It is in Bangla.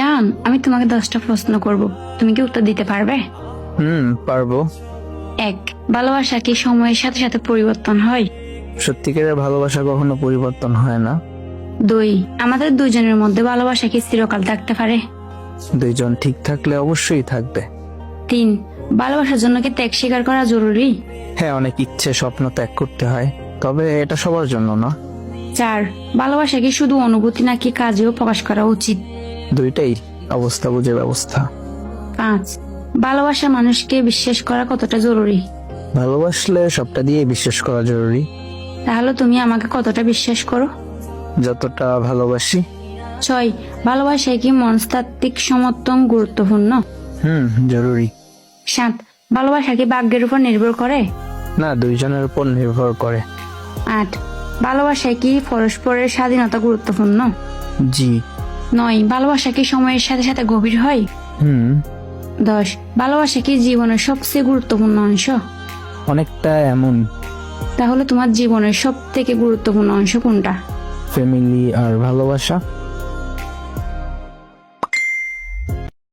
শাহান, আমি তোমাকে 10টা প্রশ্ন করব, তুমি কি উত্তর দিতে পারবে? পারবো। 1, ভালোবাসা কি সময়ের সাথে সাথে পরিবর্তন হয়? সত্যিকারের ভালোবাসা কখনো পরিবর্তন হয় না। 2, আমাদের দুজনের মধ্যে ভালোবাসা কি চিরকাল থাকতে পারে? দুইজন ঠিক থাকলে অবশ্যই থাকবে। 3, ভালোবাসার জন্য কি ত্যাগ স্বীকার করা জরুরি? হ্যাঁ, অনেক ইচ্ছে স্বপ্ন ত্যাগ করতে হয়, তবে এটা সবার জন্য না। 4, ভালোবাসা কি শুধু অনুভূতি নাকি কাজেও প্রকাশ করা উচিত? দুইটাই, অবস্থা বুঝে ব্যবস্থা। 5, ভালোবাসা মানুষকে বিশ্বাস করা কতটা জরুরি? ভালোবাসলে সবটা দিয়ে বিশ্বাস করা জরুরি। তাহলে তুমি আমাকে কতটা বিশ্বাস করো? যতটা ভালোবাসি। 6, ভালোবাসায় কি মনস্তাত্ত্বিক সমর্থন গুরুত্বপূর্ণ? জরুরি। 7, ভালোবাসা কি ভাগ্যের উপর নির্ভর করে? না, দুইজনের উপর নির্ভর করে। 8, ভালোবাসায় কি পরস্পরের স্বাধীনতা গুরুত্বপূর্ণ? জি। 9, ভালোবাসা কি সময়ের সাথে সাথে গভীর হয়? 10, ভালোবাসা কি জীবনের সবচেয়ে গুরুত্বপূর্ণ অংশ? অনেকটা এমন। তাহলে তোমার জীবনের সব থেকে গুরুত্বপূর্ণ অংশ কোনটা? ফ্যামিলি আর ভালোবাসা।